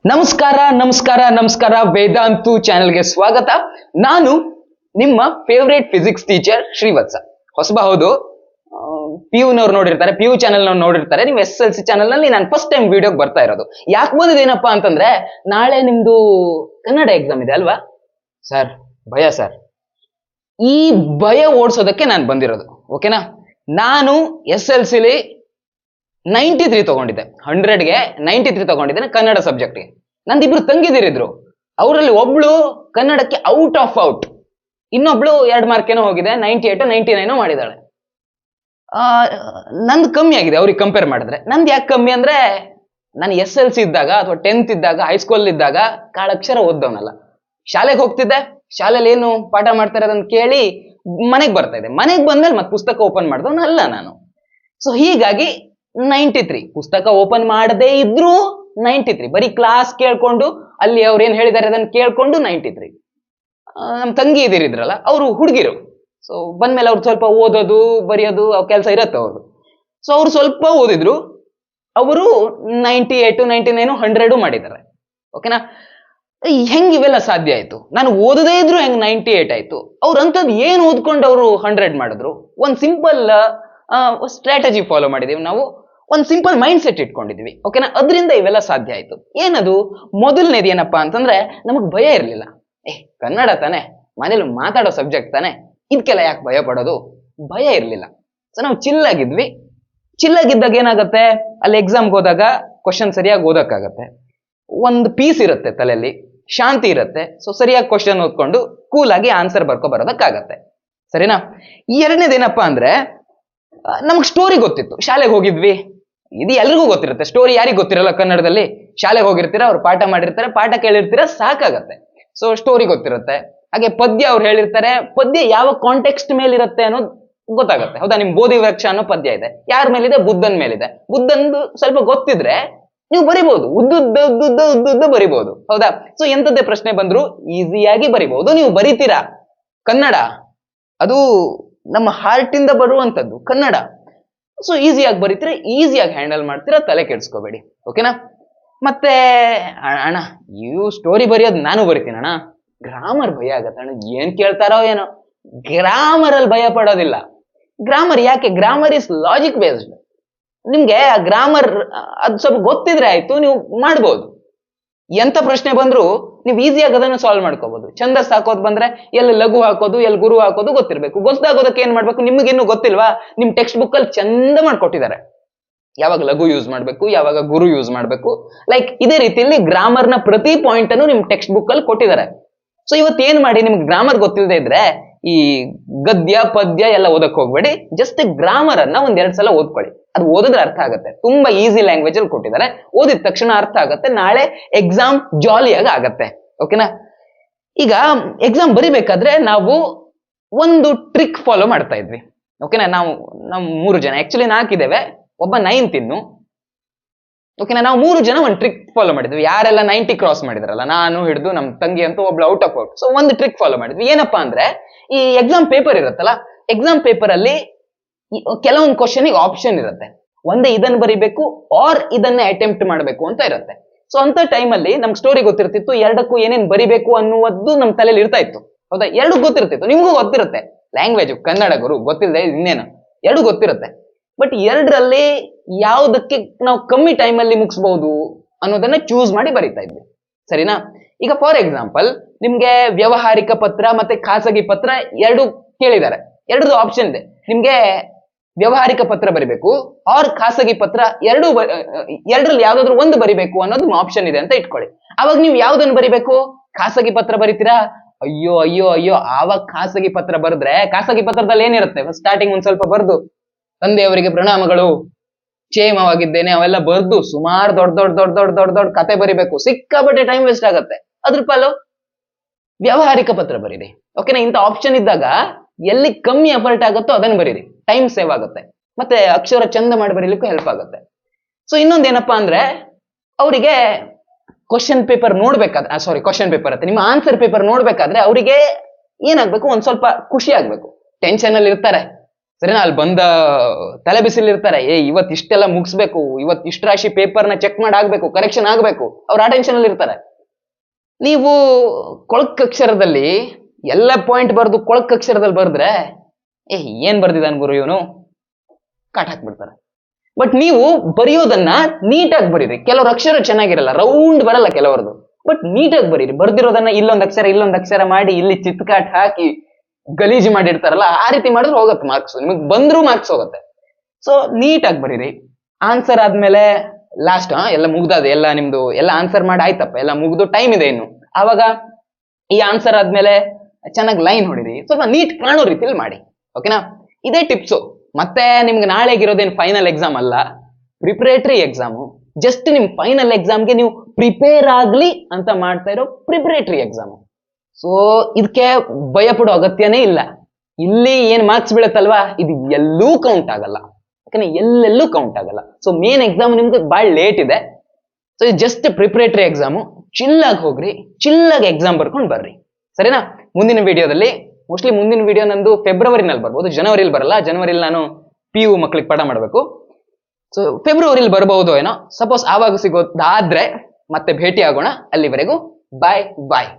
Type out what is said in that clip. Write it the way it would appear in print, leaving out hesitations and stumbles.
ನಮಸ್ಕಾರ ನಮಸ್ಕಾರ ನಮಸ್ಕಾರ ವೇದಾಂತು ಚಾನೆಲ್ಗೆ ಸ್ವಾಗತ. ನಾನು ನಿಮ್ಮ ಫೇವ್ರೇಟ್ ಫಿಸಿಕ್ಸ್ ಟೀಚರ್ ಶ್ರೀವತ್ಸ. ಹೊಸಬ ಹೌದು, PU ನೋಡಿರ್ತಾರೆ, PU ಚಾನೆಲ್ ನೋಡಿರ್ತಾರೆ. ನೀವು SSLC ಚಾನೆಲ್ ನಲ್ಲಿ ನಾನು ಫಸ್ಟ್ ಟೈಮ್ ವಿಡಿಯೋಗೆ ಬರ್ತಾ ಇರೋದು. ಯಾಕೆ ಬಂದಿದ್ದೇನಪ್ಪ ಅಂತಂದ್ರೆ, ನಾಳೆ ನಿಮ್ದು ಕನ್ನಡ ಎಕ್ಸಾಮ್ ಇದೆ ಅಲ್ವಾ ಸರ್? ಭಯ ಸರ್, ಈ ಭಯ ಓಡಿಸೋದಕ್ಕೆ ನಾನು ಬಂದಿರೋದು. ಓಕೆನಾ? ನಾನು SSLCಲಿ 93 ತಗೊಂಡಿದ್ದೆ, 100ಗೆ 93 ತಗೊಂಡಿದ್ದೇನೆ ಕನ್ನಡ ಸಬ್ಜೆಕ್ಟ್ಗೆ. ನಂದಿಬ್ರು ತಂಗಿದಿರಿದ್ರು, ಅವರಲ್ಲಿ ಒಬ್ಳು ಕನ್ನಡಕ್ಕೆ ಔಟ್ ಆಫ್ ಔಟ್, ಇನ್ನೊಬ್ಳು 2 ಮಾರ್ಕೇನೋ ಹೋಗಿದೆ, 98 99 ಮಾಡಿದಾಳೆ. ನಂದು ಕಮ್ಮಿ ಆಗಿದೆ ಅವ್ರಿಗೆ ಕಂಪೇರ್ ಮಾಡಿದ್ರೆ. ನಂದು ಯಾಕೆ ಕಮ್ಮಿ ಅಂದ್ರೆ, ನಾನು SSLC ಇದ್ದಾಗ ಅಥವಾ 10th ಇದ್ದಾಗ, ಹೈಸ್ಕೂಲ್ ಇದ್ದಾಗ ಕಾಳಕ್ಷರ ಓದ್ದವನಲ್ಲ. ಶಾಲೆಗೆ ಹೋಗ್ತಿದ್ದೆ, ಶಾಲೆಯಲ್ಲಿ ಏನು ಪಾಠ ಮಾಡ್ತಾರೆ ಅದನ್ನ ಕೇಳಿ ಮನೆಗೆ ಬರ್ತಾ ಇದ್ದೆ. ಮನೆಗೆ ಬಂದ್ಮೇಲೆ ಮತ್ತೆ ಪುಸ್ತಕ ಓಪನ್ ಮಾಡಿದವನಲ್ಲ ನಾನು. ಸೊ ಹೀಗಾಗಿ 93, ಪುಸ್ತಕ ಓಪನ್ ಮಾಡದೇ ಇದ್ರೂ 93, ಬರೀ ಕ್ಲಾಸ್ ಕೇಳ್ಕೊಂಡು ಅಲ್ಲಿ ಅವ್ರು ಏನ್ ಹೇಳಿದಾರೆ ಅದನ್ನ ಕೇಳ್ಕೊಂಡು 93. ನಮ್ ತಂಗಿ ಇದಿರಿದ್ರಲ್ಲ, ಅವರು ಹುಡುಗಿರು. ಸೊ ಬಂದ್ಮೇಲೆ ಅವ್ರು ಸ್ವಲ್ಪ ಓದೋದು ಬರೆಯೋದು ಕೆಲಸ ಇರತ್ತೆ ಅವ್ರದ್ದು. ಸೊ ಅವ್ರು ಸ್ವಲ್ಪ ಓದಿದ್ರು, ಅವರು 98 99 100 ಮಾಡಿದ್ದಾರೆ. ಓಕೆನಾ? ಹೆಂಗ್ ಇವೆಲ್ಲ ಸಾಧ್ಯ ಆಯ್ತು? ನಾನು ಓದದೇ ಇದ್ರು ಹೆಂಗ್ 98 ಆಯ್ತು? ಅವ್ರು ಅಂಥದ್ದು ಏನ್ ಓದ್ಕೊಂಡು ಅವರು 100 ಮಾಡಿದ್ರು? ಒಂದ್ ಸಿಂಪಲ್ ಸ್ಟ್ರಾಟಜಿ ಫಾಲೋ ಮಾಡಿದೀವಿ ನಾವು, ಒಂದ್ ಸಿಂಪಲ್ ಮೈಂಡ್ ಸೆಟ್ ಇಟ್ಕೊಂಡಿದ್ವಿ. ಓಕೆನಾ? ಅದರಿಂದ ಇವೆಲ್ಲ ಸಾಧ್ಯ ಆಯ್ತು. ಏನದು? ಮೊದಲನೇದು ಏನಪ್ಪಾ ಅಂತಂದ್ರೆ, ನಮಗ್ ಭಯ ಇರ್ಲಿಲ್ಲ. ಕನ್ನಡ ತಾನೆ, ಮನೇಲಿ ಮಾತಾಡೋ ಸಬ್ಜೆಕ್ಟ್ ತಾನೆ, ಇದಕ್ಕೆಲ್ಲ ಯಾಕೆ ಭಯ ಪಡೋದು? ಭಯ ಇರ್ಲಿಲ್ಲ. ಸೊ ನಾವು ಚಿಲ್ಲಾಗಿದ್ವಿ. ಚಿಲ್ಲಾಗಿದ್ದಾಗ ಏನಾಗತ್ತೆ, ಅಲ್ಲಿ ಎಕ್ಸಾಮ್ಗೆ ಹೋದಾಗ ಕ್ವಶನ್ ಸರಿಯಾಗಿ ಓದಕ್ಕಾಗತ್ತೆ, ಒಂದು ಪೀಸ್ ಇರುತ್ತೆ ತಲೆಯಲ್ಲಿ, ಶಾಂತಿ ಇರುತ್ತೆ. ಸೊ ಸರಿಯಾಗಿ ಕ್ವಶನ್ ಓದ್ಕೊಂಡು ಕೂಲ್ ಆಗಿ ಆನ್ಸರ್ ಬರ್ಕೊ ಬರೋದಕ್ಕಾಗತ್ತೆ. ಸರಿನಾ? ಎರಡನೇದೇನಪ್ಪಾ ಅಂದ್ರೆ, ನಮಗ್ ಸ್ಟೋರಿ ಗೊತ್ತಿತ್ತು, ಶಾಲೆಗೆ ಹೋಗಿದ್ವಿ. ಇದು ಎಲ್ರಿಗೂ ಗೊತ್ತಿರುತ್ತೆ. ಸ್ಟೋರಿ ಯಾರಿಗೂ ಗೊತ್ತಿರಲ್ಲ ಕನ್ನಡದಲ್ಲಿ? ಶಾಲೆಗೆ ಹೋಗಿರ್ತೀರ, ಅವ್ರು ಪಾಠ ಮಾಡಿರ್ತಾರೆ, ಪಾಠ ಕೇಳಿರ್ತೀರ, ಸಾಕಾಗತ್ತೆ. ಸೊ ಸ್ಟೋರಿ ಗೊತ್ತಿರುತ್ತೆ. ಹಾಗೆ ಪದ್ಯ ಅವ್ರು ಹೇಳಿರ್ತಾರೆ, ಪದ್ಯ ಯಾವ ಕಾಂಟೆಕ್ಸ್ಟ್ ಮೇಲಿರುತ್ತೆ ಅನ್ನೋದು ಗೊತ್ತಾಗತ್ತೆ. ಹೌದಾ? ನಿಮ್ ಬೋಧಿ ವೃಕ್ಷ ಅನ್ನೋ ಪದ್ಯ ಇದೆ, ಯಾರ ಮೇಲಿದೆ? ಬುದ್ಧನ್ ಮೇಲಿದೆ. ಬುದ್ಧಂದು ಸ್ವಲ್ಪ ಗೊತ್ತಿದ್ರೆ ನೀವು ಬರಿಬಹುದು, ಉದ್ದುದ್ದ ಬರಿಬಹುದು. ಹೌದಾ? ಸೊ ಎಂತದ್ದೇ ಪ್ರಶ್ನೆ ಬಂದ್ರು ಈಸಿಯಾಗಿ ಬರಿಬಹುದು. ನೀವು ಬರಿತೀರಾ. ಕನ್ನಡ ಅದು ನಮ್ಮ ಹಾರ್ಟ್ ಇಂದ ಬರುವಂತದ್ದು ಕನ್ನಡ. ಸೊ ಈಸಿಯಾಗಿ ಬರೀತೀರಾ, ಈಸಿಯಾಗಿ ಹ್ಯಾಂಡಲ್ ಮಾಡ್ತೀರಾ, ತಲೆ ಕೆಡ್ಸ್ಕೋಬೇಡಿ. ಓಕೆನಾ? ಮತ್ತೆ ಅಣ್ಣ, ಇವು ಸ್ಟೋರಿ ಬರೆಯೋದು ನಾನು ಬರಿತೀನಿ ಅಣ್ಣ, ಗ್ರಾಮರ್ ಭಯ ಆಗತ್ತೆ ಅಣ್ಣ. ಏನ್ ಕೇಳ್ತಾರೋ ಏನೋ, ಗ್ರಾಮರ್ ಅಲ್ಲಿ ಭಯ ಪಡೋದಿಲ್ಲ. ಗ್ರಾಮರ್ ಯಾಕೆ? Grammar is logic based. ನಿಮ್ಗೆ ಆ ಗ್ರಾಮರ್ ಅದು ಸ್ವಲ್ಪ ಗೊತ್ತಿದ್ರೆ ಆಯ್ತು, ನೀವು ಮಾಡ್ಬೋದು. ಎಂತ ಪ್ರಶ್ನೆ ಬಂದ್ರು ನೀವು ಈಸಿಯಾಗಿ ಅದನ್ನು ಸಾಲ್ವ್ ಮಾಡ್ಕೋಬಹುದು. ಛಂದಸ್ ಹಾಕೋದು ಬಂದ್ರೆ ಎಲ್ಲಿ ಲಘು ಹಾಕೋದು, ಎಲ್ಲಿ ಗುರು ಹಾಕೋದು ಗೊತ್ತಿರ್ಬೇಕು. ಗೊತ್ತಾಗೋದಕ್ಕೆ ಏನ್ ಮಾಡ್ಬೇಕು? ನಿಮ್ಗಿನ್ನೂ ಗೊತ್ತಿಲ್ವಾ? ನಿಮ್ ಟೆಕ್ಸ್ಟ್ ಬುಕ್ ಅಲ್ಲಿ ಚಂದ ಮಾಡ್ಕೊಟ್ಟಿದ್ದಾರೆ, ಯಾವಾಗ ಲಘು ಯೂಸ್ ಮಾಡ್ಬೇಕು, ಯಾವಾಗ ಗುರು ಯೂಸ್ ಮಾಡ್ಬೇಕು. ಲೈಕ್ ಇದೇ ರೀತಿಯಲ್ಲಿ ಗ್ರಾಮರ್ ನ ಪ್ರತಿ ಪಾಯಿಂಟ್ ಅನ್ನು ನಿಮ್ ಟೆಕ್ಸ್ಟ್ ಬುಕ್ ಅಲ್ಲಿ ಕೊಟ್ಟಿದ್ದಾರೆ. ಸೊ ಇವತ್ತು ಏನ್ ಮಾಡಿ, ನಿಮ್ಗೆ ಗ್ರಾಮರ್ ಗೊತ್ತಿಲ್ಲದೆ ಇದ್ರೆ ಈ ಗದ್ಯ ಪದ್ಯ ಎಲ್ಲ ಓದಕ್ ಹೋಗ್ಬೇಡಿ. ಜಸ್ಟ್ ಗ್ರಾಮರ್ ಅನ್ನ ಒಂದ್2 ಸಲ ಓದ್ಕೊಳ್ಳಿ. ಅದು ಓದಿದ್ರೆ ಅರ್ಥ ಆಗುತ್ತೆ. ತುಂಬಾ ಈಸಿ ಲ್ಯಾಂಗ್ವೇಜ್ ಅಲ್ಲಿ ಕೊಟ್ಟಿದ್ದಾರೆ, ಓದಿದ ತಕ್ಷಣ ಅರ್ಥ ಆಗುತ್ತೆ. ನಾಳೆ ಎಕ್ಸಾಮ್ ಜಾಲಿಯಾಗಿ ಆಗತ್ತೆ. ಓಕೆನಾ? ಈಗ ಎಕ್ಸಾಮ್ ಬರಿಬೇಕಾದ್ರೆ ನಾವು ಒಂದು ಟ್ರಿಕ್ ಫಾಲೋ ಮಾಡ್ತಾ ಇದ್ವಿ. ಓಕೆನಾ? ನಾವು 3 ಜನ, ಆಕ್ಚುಲಿ 4 ಇದ್ದೇವೆ, ಒಬ್ಬ 9th ಇನ್ನು. ಓಕೆನಾ? ನಾವು 3 ಜನ ಒಂದು ಟ್ರಿಕ್ ಫಾಲೋ ಮಾಡಿದ್ವಿ. ಯಾರೆಲ್ಲ 90 ಕ್ರಾಸ್ ಮಾಡಿದ್ರಲ್ಲ, ನಾನು ಹಿಡಿದು ನಮ್ ತಂಗಿ ಅಂತೂ ಒಬ್ಳು ಔಟ್ ಆಫ್ ಔಟ್. ಸೊ ಒಂದು ಟ್ರಿಕ್ ಫಾಲೋ ಮಾಡಿದ್ವಿ. ಏನಪ್ಪಾ ಅಂದ್ರೆ, ಈ ಎಕ್ಸಾಮ್ ಪೇಪರ್ ಇರುತ್ತಲ್ಲ, ಎಕ್ಸಾಮ್ ಪೇಪರ್ ಅಲ್ಲಿ ಕೆಲವೊಂದು ಕ್ವಶನ್ ಆಪ್ಷನ್ ಇರುತ್ತೆ. ಒಂದೇ ಇದನ್ನ ಬರಿಬೇಕು ಆರ್ ಇದನ್ನೇ ಅಟೆಂಪ್ಟ್ ಮಾಡಬೇಕು ಅಂತ ಇರುತ್ತೆ. ಸೊ ಅಂತ ಟೈಮಲ್ಲಿ ನಮ್ಗೆ ಸ್ಟೋರಿ ಗೊತ್ತಿರ್ತಿತ್ತು, 2ಕ್ಕೂ ಏನೇನ್ ಬರಿಬೇಕು ಅನ್ನುವುದು ನಮ್ ತಲೆಯಲ್ಲಿ ಇರ್ತಾ ಇತ್ತು. ಹೌದಾ? 2 ಗೊತ್ತಿರ್ತಿತ್ತು. ನಿಮ್ಗೂ ಗೊತ್ತಿರುತ್ತೆ, ಲ್ಯಾಂಗ್ವೇಜ್ ಕನ್ನಡ ಗುರು, ಗೊತ್ತಿಲ್ಲದೆ ಇನ್ನೇನು, 2 ಗೊತ್ತಿರುತ್ತೆ. ಬಟ್ 2ರಲ್ಲಿ ಯಾವುದಕ್ಕೆ ನಾವು ಕಮ್ಮಿ ಟೈಮಲ್ಲಿ ಮುಗಿಸ್ಬಹುದು ಅನ್ನೋದನ್ನ ಚೂಸ್ ಮಾಡಿ ಬರಿತಾ ಇದ್ವಿ. ಸರಿನಾ? ಈಗ ಫಾರ್ ಎಕ್ಸಾಂಪಲ್, ನಿಮ್ಗೆ ವ್ಯವಹಾರಿಕ ಪತ್ರ ಮತ್ತೆ ಖಾಸಗಿ ಪತ್ರ 2 ಕೇಳಿದ್ದಾರೆ. 2 ಆಪ್ಷನ್ ಇದೆ. ನಿಮ್ಗೆ ವ್ಯವಹಾರಿಕ ಪತ್ರ ಬರಿಬೇಕು ಆರ್ ಖಾಸಗಿ ಪತ್ರ, 2ರಲ್ಲಿ ಯಾವ್ದಾದ್ರು ಒಂದು ಬರಿಬೇಕು ಅನ್ನೋದು ಆಪ್ಷನ್ ಇದೆ ಅಂತ ಇಟ್ಕೊಳ್ಳಿ. ಅವಾಗ ನೀವು ಯಾವ್ದನ್ನು ಬರಿಬೇಕು? ಖಾಸಗಿ ಪತ್ರ ಬರಿತೀರಾ? ಅಯ್ಯೋ ಅಯ್ಯೋ ಅಯ್ಯೋ, ಆವಾಗ ಖಾಸಗಿ ಪತ್ರ ಬರೆದ್ರೆ, ಖಾಸಗಿ ಪತ್ರದಲ್ಲಿ ಏನಿರುತ್ತೆ? ಸ್ಟಾರ್ಟಿಂಗ್ ಒಂದ್ ಸ್ವಲ್ಪ ಬರ್ದು, ತಂದೆಯವರಿಗೆ ಪ್ರಣಾಮಗಳು, ಕ್ಷೇಮವಾಗಿದ್ದೇನೆ, ಅವೆಲ್ಲ ಬರ್ದು ಸುಮಾರು ದೊಡ್ಡ ಕತೆ ಬರಿಬೇಕು. ಸಿಕ್ಕಾಪಟ್ಟೆ ಟೈಮ್ ವೇಸ್ಟ್ ಆಗತ್ತೆ. ಅದ್ರ ಪಾಲು ವ್ಯವಹಾರಿಕ ಪತ್ರ ಬರೀರಿ. ಓಕೆನಾ? ಇಂಥ ಆಪ್ಷನ್ ಇದ್ದಾಗ ಎಲ್ಲಿ ಕಮ್ಮಿ ಎಫರ್ಟ್ ಆಗುತ್ತೋ ಅದನ್ನ ಬರೀರಿ, ಟೈಮ್ ಸೇವ್ ಆಗುತ್ತೆ, ಮತ್ತೆ ಅಕ್ಷರ ಚಂದ ಮಾಡಿ ಬರೀಲಿಕ್ಕೂ ಹೆಲ್ಪ್ ಆಗುತ್ತೆ. ಸೊ ಇನ್ನೊಂದೇನಪ್ಪಾ ಅಂದ್ರೆ, ಅವರಿಗೆ ಕ್ವಶನ್ ಪೇಪರ್ ನೋಡ್ಬೇಕಾದ್ರೆ, ಕ್ವಶನ್ ಪೇಪರ್ ಅಂತ ನಿಮ್ಮ ಆನ್ಸರ್ ಪೇಪರ್ ನೋಡ್ಬೇಕಾದ್ರೆ ಅವರಿಗೆ ಏನಾಗ್ಬೇಕು? ಒಂದ್ ಸ್ವಲ್ಪ ಖುಷಿ ಆಗ್ಬೇಕು. ಟೆನ್ಷನ್ ಅಲ್ಲಿ ಇರ್ತಾರೆ, ಸರಿನಾ? ಅಲ್ಲಿ ಬಂದ ತಲೆ ಬಿಸಿಲಿರ್ತಾರೆ, ಇವತ್ತು ಇಷ್ಟೆಲ್ಲ ಮುಗಿಸ್ಬೇಕು, ಇವತ್ತು ಇಷ್ಟು ರಾಶಿ ಪೇಪರ್ನ ಚೆಕ್ ಮಾಡಿ ಆಗ್ಬೇಕು, ಕರೆಕ್ಷನ್ ಆಗ್ಬೇಕು, ಅವ್ರು ಆ ಟೆನ್ಷನ್ ಅಲ್ಲಿ ಇರ್ತಾರೆ. ನೀವು ಕೊಳಕ್ ಅಕ್ಷರದಲ್ಲಿ ಎಲ್ಲ ಪಾಯಿಂಟ್ ಬರೆದು ಕೊಳಕ್ ಅಕ್ಷರದಲ್ಲಿ ಬರೆದ್ರೆ ಏನ್ ಬರ್ದಿದ್ದಾನೆ ಗುರು ಇವನು, ಕಾಟ್ ಹಾಕ್ಬಿಡ್ತಾರೆ. ಬಟ್ ನೀವು ಬರೆಯೋದನ್ನ ನೀಟಾಗಿ ಬರೀರಿ. ಕೆಲವ್ರ ಅಕ್ಷರ ಚೆನ್ನಾಗಿರಲ್ಲ, ರೌಂಡ್ ಬರಲ್ಲ ಕೆಲವರದು, ಬಟ್ ನೀಟಾಗಿ ಬರೀರಿ. ಬರ್ದಿರೋದನ್ನ ಇಲ್ಲೊಂದ್ ಅಕ್ಷರ ಮಾಡಿ ಇಲ್ಲಿ ಚಿತ್ಕಾಟ್ ಹಾಕಿ ಗಲೀಜು ಮಾಡಿರ್ತಾರಲ್ಲ, ಆ ರೀತಿ ಮಾಡಿದ್ರೆ ಹೋಗುತ್ತೆ ಮಾರ್ಕ್ಸ್. ನಿಮಗೆ ಬಂದ್ರೂ ಮಾರ್ಕ್ಸ್ ಹೋಗುತ್ತೆ. ಸೊ ನೀಟಾಗಿ ಬರೀರಿ. ಆನ್ಸರ್ ಆದ್ಮೇಲೆ ಲಾಸ್ಟ್ ಎಲ್ಲ ಮುಗ್ದದ, ಎಲ್ಲ ನಿಮ್ದು ಎಲ್ಲ ಆನ್ಸರ್ ಮಾಡಿ ಆಯ್ತಪ್ಪ, ಎಲ್ಲ ಮುಗ್ದು ಟೈಮ್ ಇದೆ ಇನ್ನು, ಆವಾಗ ಈ ಆನ್ಸರ್ ಆದ್ಮೇಲೆ ಚೆನ್ನಾಗಿ ಲೈನ್ ಹೊಡಿರಿ, ಸ್ವಲ್ಪ ನೀಟ್ ಕಾಣೋ ರೀತಿಯಲ್ಲಿ ಮಾಡಿ. ಓಕೆನಾ? ಇದೇ ಟಿಪ್ಸು. ಮತ್ತೆ ನಿಮ್ಗೆ ನಾಳೆಗಿರೋದೇನು ಫೈನಲ್ ಎಕ್ಸಾಮ್ ಅಲ್ಲ, ಪ್ರಿಪರೇಟರಿ ಎಕ್ಸಾಮು. ಜಸ್ಟ್ ನಿಮ್ ಫೈನಲ್ ಎಕ್ಸಾಮ್ಗೆ ನೀವು ಪ್ರಿಪೇರ್ ಆಗ್ಲಿ ಅಂತ ಮಾಡ್ತಾ ಇರೋ ಪ್ರಿಪರೇಟರಿ ಎಕ್ಸಾಮು. ಸೊ ಇದಕ್ಕೆ ಭಯ ಪಡೋ ಅಗತ್ಯನೇ ಇಲ್ಲ. ಇಲ್ಲಿ ಏನ್ ಮಾರ್ಕ್ಸ್ ಬೀಳುತ್ತಲ್ವಾ, ಇದು ಎಲ್ಲೂ ಕೌಂಟ್ ಆಗಲ್ಲ, ಯಾಕಂದ್ರೆ ಎಲ್ಲೆಲ್ಲೂ ಕೌಂಟ್ ಆಗಲ್ಲ. ಸೊ ಮೇನ್ ಎಕ್ಸಾಮ್ ನಿಮ್ಗೆ ಬಹಳ ಲೇಟ್ ಇದೆ. ಸೊ ಇದು ಜಸ್ಟ್ ಪ್ರಿಪರೇಟರಿ ಎಕ್ಸಾಮು. ಚಿಲ್ಲಾಗಿ ಹೋಗ್ರಿ, ಚಿಲ್ಲಾಗಿ ಎಕ್ಸಾಮ್ ಬರ್ಕೊಂಡು ಬರ್ರಿ, ಸರಿನಾ? ಮುಂದಿನ ವಿಡಿಯೋದಲ್ಲಿ, ಮೋಸ್ಟ್ಲಿ ಮುಂದಿನ ವಿಡಿಯೋ ನಂದು ಫೆಬ್ರವರಿನಲ್ಲಿ ಬರ್ಬೋದು, ಜನವರಿಲಿ ಬರಲ್ಲ. ಜನವರಿಲಿ ನಾನು PU ಮಕ್ಳಿಗೆ ಪಾಠ ಮಾಡಬೇಕು. ಸೊ ಫೆಬ್ರವರಿಲಿ ಬರ್ಬಹುದು ಏನೋ. ಸಪೋಸ್ ಆವಾಗ ಸಿಗೋದಾದ್ರೆ ಮತ್ತೆ ಭೇಟಿ ಆಗೋಣ. ಅಲ್ಲಿವರೆಗೂ ಬಾಯ್ ಬಾಯ್.